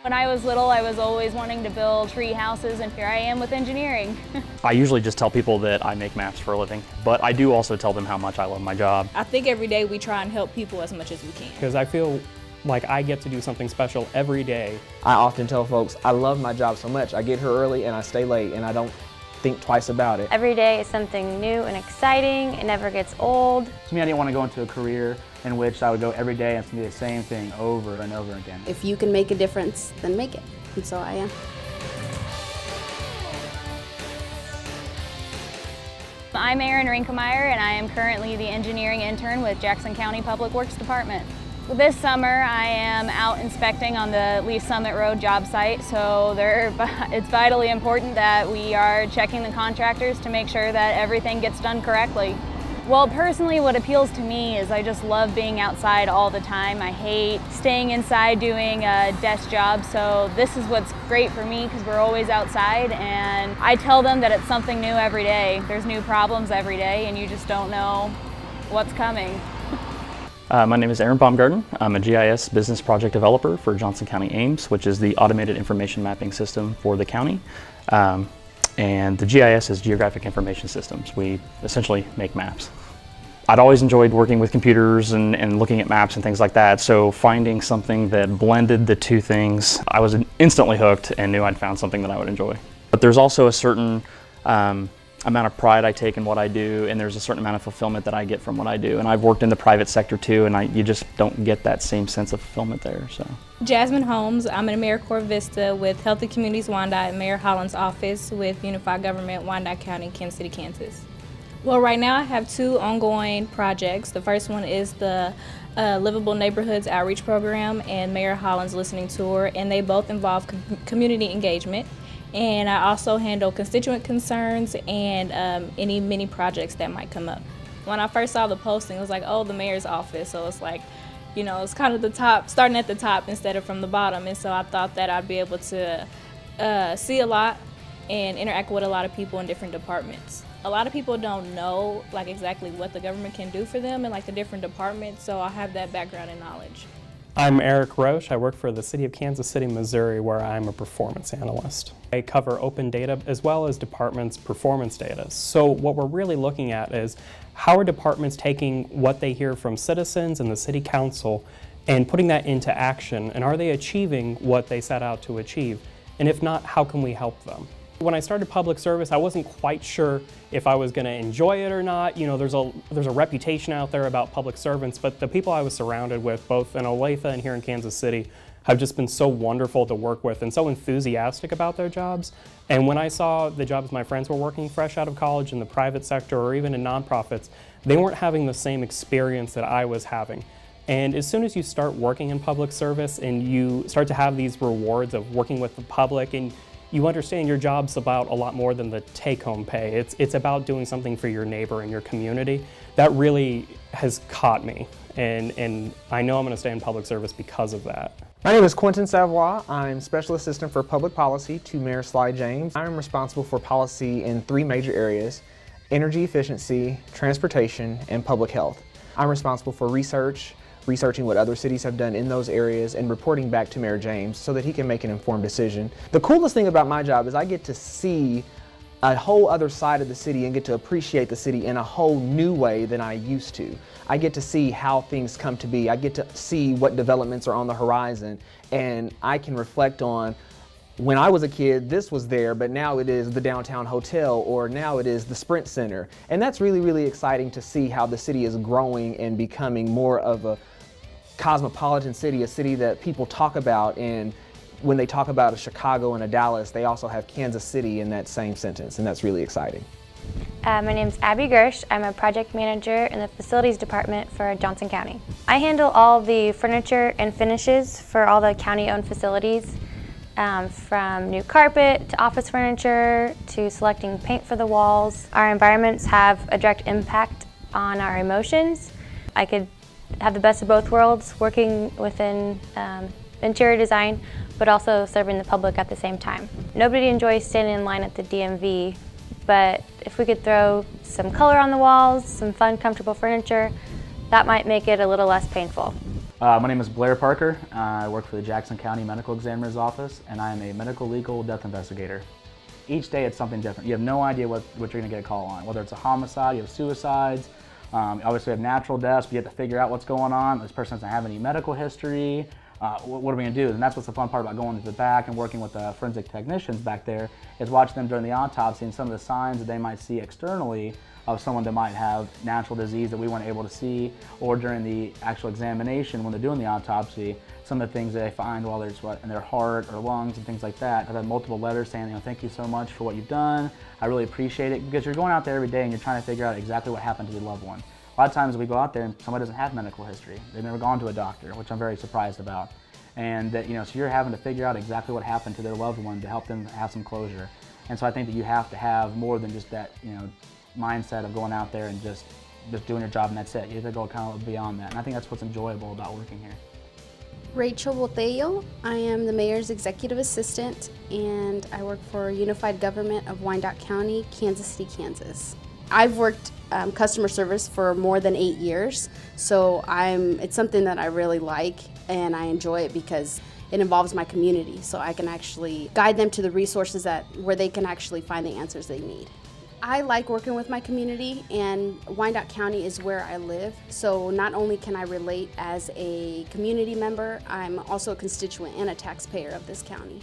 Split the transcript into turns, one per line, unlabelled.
When I was little, I was always wanting to build tree houses, and here I am with engineering.
I usually just tell people that I make maps for a living, but I do also tell them how much I love my job.
I think every day we try and help people as much as we can.
Because I feel like I get to do something special every day.
I often tell folks I love my job so much. I get here early and I stay late and I don't think twice about it.
Every day is something new and exciting. It never gets old.
To me, I didn't want to go into a career in which I would go every day and do the same thing over and over again.
If you can make a difference, then make it. And so I am.
I'm Erin Reinkeneyer, and I am currently the engineering intern with Jackson County Public Works Department. This summer, I am out inspecting on the Leaf Summit Road job site, so it's vitally important that we are checking the contractors to make sure that everything gets done correctly. Well, personally, what appeals to me is I just love being outside all the time. I hate staying inside doing a desk job, so this is what's great for me because we're always outside, and I tell them that it's something new every day. There's new problems every day, and you just don't know what's coming.
My name is Erin Baumgarden. I'm a GIS business project developer for Johnson County AIMS, which is the automated information mapping system for the county. And the GIS is Geographic Information Systems. We essentially make maps. I'd always enjoyed working with computers and looking at maps and things like that, so finding something that blended the two things, I was instantly hooked and knew I'd found something that I would enjoy. But there's also a certain amount of pride I take in what I do, and there's a certain amount of fulfillment that I get from what I do. And I've worked in the private sector too, and you just don't get that same sense of fulfillment there. So.
Jasmine Holmes, I'm in AmeriCorps Vista with Healthy Communities Wyandotte and Mayor Holland's office with Unified Government Wyandotte County, Kansas City, Kansas. Well, right now I have two ongoing projects. The first one is the Livable Neighborhoods Outreach Program and Mayor Holland's Listening Tour, and they both involve community engagement. And I also handle constituent concerns and any mini projects that might come up. When I first saw the posting, it was like, oh, the mayor's office. So it's like, you know, it's kind of the top, starting at the top instead of from the bottom. And so I thought that I'd be able to see a lot and interact with a lot of people in different departments. A lot of people don't know like exactly what the government can do for them in like the different departments, so I have that background and knowledge.
I'm Eric Roche. I work for the City of Kansas City, Missouri, where I'm a performance analyst. I cover open data as well as departments' performance data. So what we're really looking at is how are departments taking what they hear from citizens and the city council and putting that into action, and are they achieving what they set out to achieve? And if not, how can we help them? When I started public service, I wasn't quite sure if I was going to enjoy it or not. You know, there's a reputation out there about public servants, but the people I was surrounded with, both in Olathe and here in Kansas City, have just been so wonderful to work with and so enthusiastic about their jobs. And when I saw the jobs my friends were working fresh out of college in the private sector or even in nonprofits, they weren't having the same experience that I was having. And as soon as you start working in public service and you start to have these rewards of working with the public, and you understand your job's about a lot more than the take-home pay. It's about doing something for your neighbor and your community. That really has caught me, and I know I'm going to stay in public service because of that.
My name is Quentin Savwoir. I'm Special Assistant for Public Policy to Mayor Sly James. I'm responsible for policy in three major areas: energy efficiency, transportation, and public health. I'm responsible for researching what other cities have done in those areas and reporting back to Mayor James so that he can make an informed decision. The coolest thing about my job is I get to see a whole other side of the city and get to appreciate the city in a whole new way than I used to. I get to see how things come to be. I get to see what developments are on the horizon, and I can reflect on when I was a kid, this was there, but now it is the downtown hotel, or now it is the Sprint Center. And that's really, really exciting to see how the city is growing and becoming more of a cosmopolitan city, a city that people talk about. And when they talk about a Chicago and a Dallas, they also have Kansas City in that same sentence, and that's really exciting.
My name's Abby Giersch. I'm a project manager in the facilities department for Johnson County. I handle all the furniture and finishes for all the county-owned facilities. From new carpet to office furniture to selecting paint for the walls. Our environments have a direct impact on our emotions. I could have the best of both worlds, working within interior design, but also serving the public at the same time. Nobody enjoys standing in line at the DMV, but if we could throw some color on the walls, some fun, comfortable furniture, that might make it a little less painful.
My name is Blair Parker. I work for the Jackson County Medical Examiner's Office, and I am a medical legal death investigator. Each day it's something different. You have no idea what you're going to get a call on, whether it's a homicide, you have suicides, obviously we have natural deaths, but you have to figure out what's going on. This person doesn't have any medical history. What are we going to do? And that's what's the fun part about going to the back and working with the forensic technicians back there, is watching them during the autopsy and some of the signs that they might see externally of someone that might have natural disease that we weren't able to see, or during the actual examination when they're doing the autopsy, some of the things that they find while there's in their heart or lungs and things like that. I've had multiple letters saying, thank you so much for what you've done. I really appreciate it, because you're going out there every day and you're trying to figure out exactly what happened to your loved one. A lot of times we go out there and somebody doesn't have medical history. They've never gone to a doctor, which I'm very surprised about. And that, so you're having to figure out exactly what happened to their loved one to help them have some closure. And so I think that you have to have more than just that, mindset of going out there and just doing your job and that's it. You have to go kind of beyond that. And I think that's what's enjoyable about working here.
Rachel Botello. I am the Mayor's Executive Assistant, and I work for Unified Government of Wyandotte County, Kansas City, Kansas. I've worked customer service for more than 8 years, so it's something that I really like, and I enjoy it because it involves my community, so I can actually guide them to the resources where they can actually find the answers they need. I like working with my community, and Wyandotte County is where I live, so not only can I relate as a community member, I'm also a constituent and a taxpayer of this county.